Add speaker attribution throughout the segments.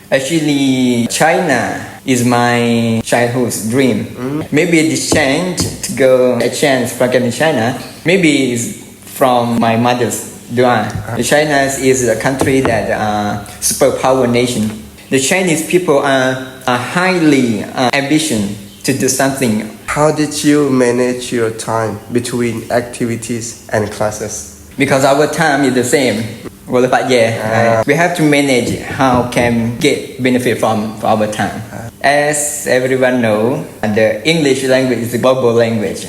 Speaker 1: Actually, China is my childhood dream. Maybe the chance to go a chance for getting China. Maybe it's from my mother's dua. China is a country that superpower nation. The Chinese people are highly ambitious to do something.
Speaker 2: How did you manage your time between activities and classes?
Speaker 1: Because our time is the same. We have to manage how can get benefit from our time. As everyone know, the English language is a global language.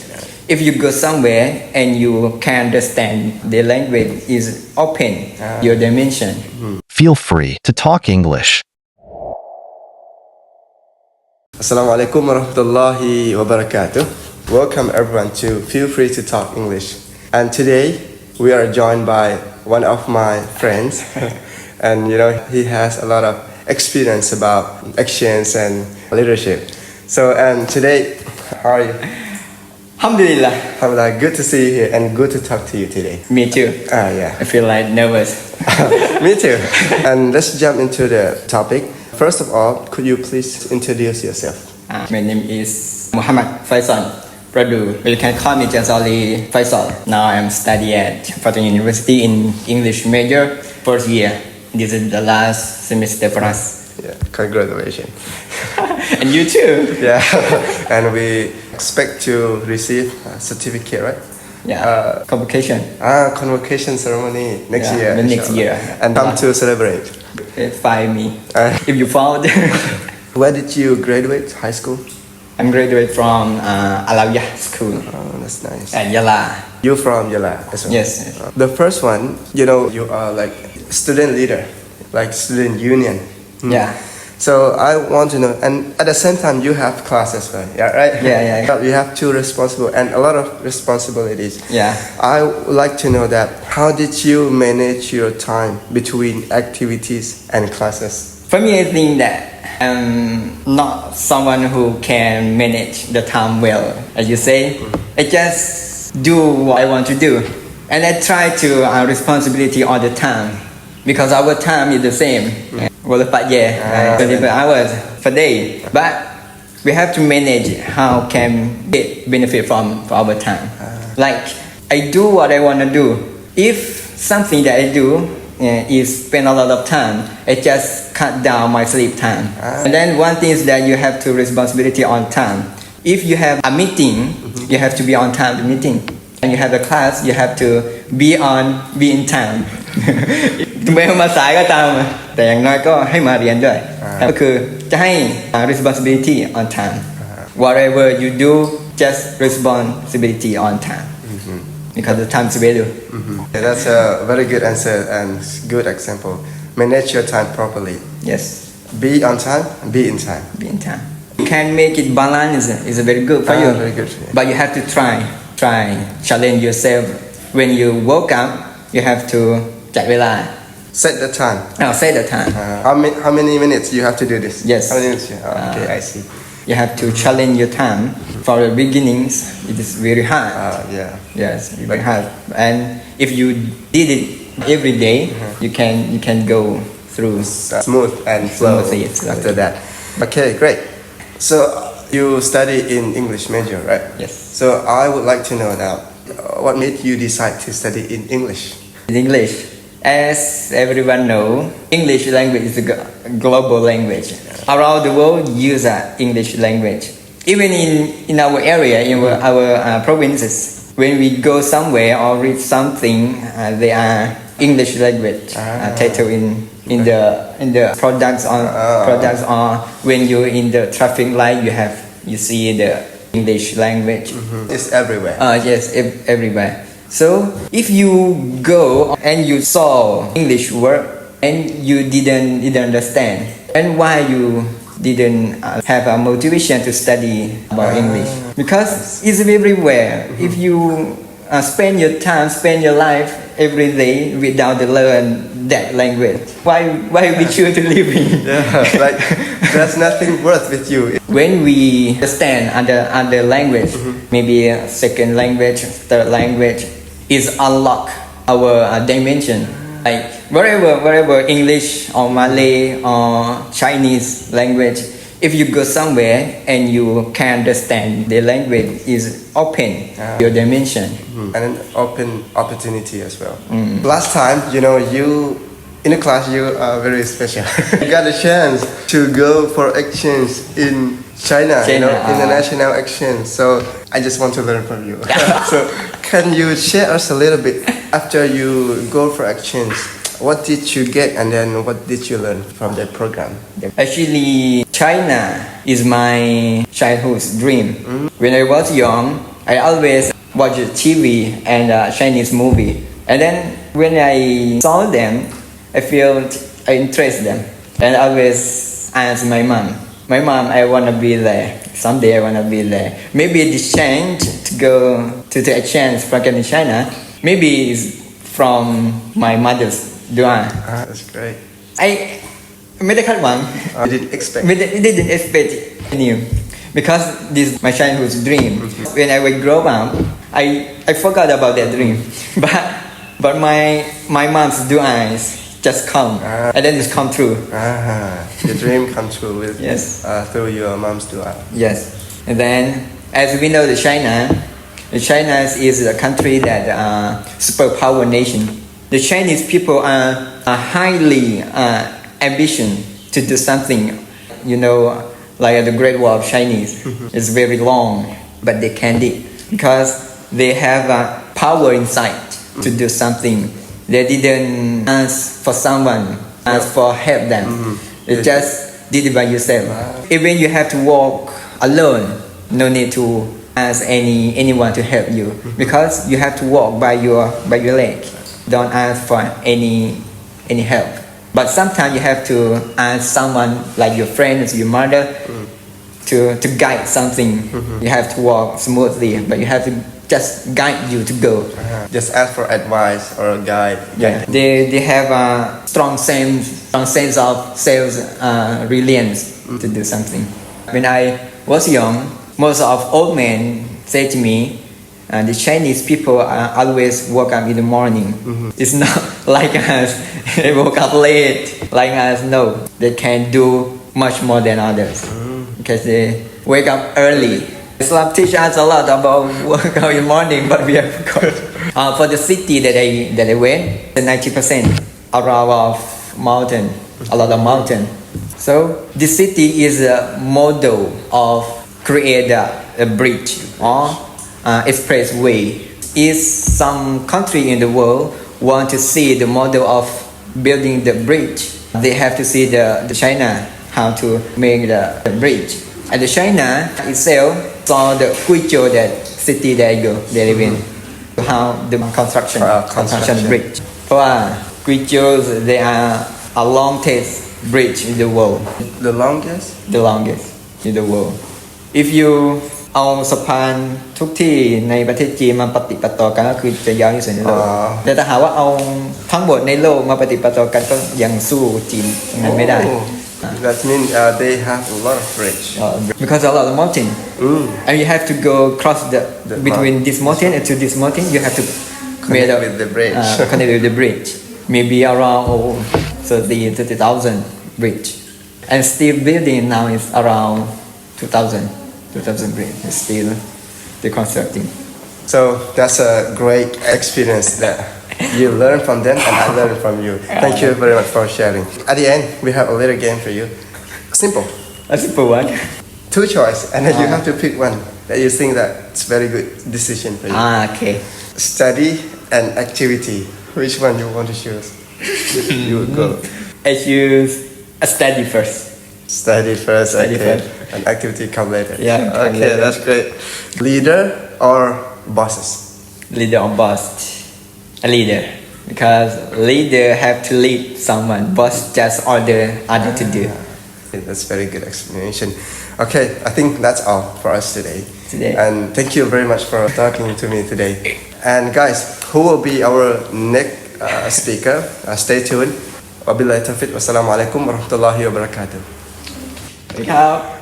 Speaker 1: If you go somewhere and you can understand the language is open your dimension.
Speaker 3: Feel free to talk English.
Speaker 2: Assalamu alaikum wa rahmatullahi wa barakatuh. Welcome everyone to Feel Free to Talk English. And today we are joined by one of my friends and he has a lot of experience about actions and leadership. So and today, how are you?
Speaker 1: Alhamdulillah.
Speaker 2: Alhamdulillah, good to see you here and good to talk to you today.
Speaker 1: Me too.
Speaker 2: Yeah.
Speaker 1: I feel like nervous.
Speaker 2: Me too. And let's jump into the topic. First of all, could you please introduce yourself?
Speaker 1: My name is Muhammadfaisol Pradu. You can call me just only Faisal. Now I'm studying at Fatul University in English major, first year. This is the last semester for us.
Speaker 2: Yeah, congratulations.
Speaker 1: And you too.
Speaker 2: Yeah, and we expect to receive a certificate, right?
Speaker 1: Yeah, convocation.
Speaker 2: Convocation ceremony next year.
Speaker 1: The next year.
Speaker 2: And come to celebrate.
Speaker 1: Fire me if you found.
Speaker 2: Where did you graduate high school?
Speaker 1: I'm graduate from Alawiyah School.
Speaker 2: Oh, that's nice.
Speaker 1: At Yala.
Speaker 2: You from Yala as well?
Speaker 1: Yes.
Speaker 2: The first one, you are like student leader, like student union.
Speaker 1: Yeah.
Speaker 2: So I want to know, and at the same time you have class as well, yeah, right?
Speaker 1: Yeah.
Speaker 2: You have two responsible and a lot of responsibilities.
Speaker 1: Yeah.
Speaker 2: I would like to know that how did you manage your time between activities and classes?
Speaker 1: For me, I think that I'm not someone who can manage the time well, as you say. I just do what I want to do, and I try to responsibility all the time, because our time is the same. 24 hours per day, but we have to manage how can get benefit from our time. Like I do what I want to do. If something that I do is spend a lot of time, I just cut down my sleep time. And then one thing is that you have to responsibility on time. If you have a meeting, you have to be on time to meeting. And you have a class, you have to be in time. ถึงแม้มาสายก็ตามแต่อย่างน้อยก็ให้มาเรียนด้วยก็คือจะให้ responsibility on time. Whatever you do, just responsibility on time. Because the time is value.
Speaker 2: Yeah, that's a very good answer and good example. Manage your time properly.
Speaker 1: Yes.
Speaker 2: Be on time, be in time.
Speaker 1: Be in time. You can make it balance is very good for you.
Speaker 2: Very good. Yeah.
Speaker 1: But you have to try, challenge yourself. When you woke up, you have to จัดเวลา
Speaker 2: Set the time.
Speaker 1: Set the time.
Speaker 2: How many minutes you have to do this?
Speaker 1: Yes.
Speaker 2: How many minutes? Okay, I see.
Speaker 1: You have to challenge your time. For the beginnings, it is very hard.
Speaker 2: Yeah.
Speaker 1: Yes, very hard. And if you did it every day, you can go through
Speaker 2: Smooth and flow
Speaker 1: smoothly.
Speaker 2: after that. Okay, great. So you study in English major, right?
Speaker 1: Yes.
Speaker 2: So I would like to know now, what made you decide to study in English?
Speaker 1: In English, as everyone know, English language is a global language. Around the world use English language. Even in our area, in our provinces, when we go somewhere or read something, they are English language title in the products or when you in the traffic light you see the English language.
Speaker 2: It's everywhere.
Speaker 1: Yes, everywhere. So if you go and you saw English word and you didn't understand, and why you didn't have a motivation to study about English? Because it's everywhere. If you spend your time, spend your life every day without learn that language, why we choose to live in?
Speaker 2: Like there's nothing worth with you.
Speaker 1: When we understand other language, maybe a second language, third language, is unlock our dimension Like wherever English or Malay or Chinese language, if you go somewhere and you can understand the language is open your dimension.
Speaker 2: And an open opportunity as well. Last time, you in the class you are very special. You got a chance to go for exchange in China, international exchange. So I just want to learn from you. So can you share us a little bit after you go for exchange? What did you get and then what did you learn from that program?
Speaker 1: Actually, China is my childhood dream. When I was young, I always watched TV and Chinese movie. And then when I saw them, I interest them. And I always ask my mom, I want to be there. Someday I want to be there. Maybe this change to go to the exchange program in China, maybe it's from my mother's dua.
Speaker 2: That's great.
Speaker 1: I ไม่ได้คาดหวัง
Speaker 2: You didn't expect.
Speaker 1: didn't expect new because this is my childhood dream. When I would grow up, I forgot about that dream. But my mom's du'as just come and then it's come true.
Speaker 2: Your dream come true with
Speaker 1: Yes.
Speaker 2: Through your mom's dua.
Speaker 1: Yes. And then as we know China is a country that superpower nation. The Chinese people are highly ambition to do something, like the Great Wall of Chinese. It's very long, but they can't do it because they have power inside to do something. They didn't ask for someone, ask for help them. They just did it by yourself. Even you have to walk alone, no need to ask anyone to help you because you have to walk by your leg. Don't ask for any help. But sometimes you have to ask someone like your friends, your mother, to guide something. You have to walk smoothly, but you have to just guide you to go.
Speaker 2: Just ask for advice or a guide.
Speaker 1: Yeah. They have a strong sense of self-reliance to do something. When I was young, most of old men say to me, the Chinese people always wake up in the morning. It's not like us. They woke up late like us. No, they can do much more than others because they wake up early. Islam teach us a lot about work out in the morning, but we have forgot. For the city that I went, 90% around of mountain, a lot of mountain. So this city is a model of create a bridge or expressway. If some country in the world want to see the model of building the bridge, they have to see the China how to make the bridge. And the China itself saw the Guizhou, that city they live in, how the construction bridge. เพราะว่า Guizhou they are a longest bridge in the world.
Speaker 2: The longest?
Speaker 1: The longest in the world. If you เอาสะพานทุกที่ในประเทศจีนมาปฏิปต่อกันก็คือจะยาวที่สุดในโลกแต่ถ้าหากว่าเอาทั้งหมดในโลกมาปฏิปต่อกันก็ยังสู้จีนไม่ได้
Speaker 2: That means they have a lot of bridge.
Speaker 1: Because a lot of mountain. And you have to go cross the between this mountain and to this mountain. You have to
Speaker 2: Connect with the bridge.
Speaker 1: Connect with the bridge. Maybe around 30,000 bridge. And still building now is around 2,000 bridge. It's still they're constructing.
Speaker 2: So that's a great experience that you learn from them and I learn from you. Thank you very much for sharing. At the end, we have a little game for you. Simple.
Speaker 1: A simple one.
Speaker 2: 2 choice and then you have to pick one that you think that it's very good decision for you.
Speaker 1: Okay.
Speaker 2: Study and activity. Which one you want to choose? You would go.
Speaker 1: I choose a study first.
Speaker 2: Study first.
Speaker 1: Study
Speaker 2: okay.
Speaker 1: first.
Speaker 2: And activity come later.
Speaker 1: Yeah, come
Speaker 2: Okay,
Speaker 1: later.
Speaker 2: that's great. Leader or bosses?
Speaker 1: Leader or boss? A leader. Because leader have to lead someone. Boss just order other to do.
Speaker 2: That's very good explanation. Okay, I think that's all for us today. And thank you very much for talking to me today. And guys, who will be our next speaker? Stay tuned. Wabillahi taufiq. Wassalamu alaikum warahmatullahi wabarakatuh.
Speaker 1: สวัสดีครับ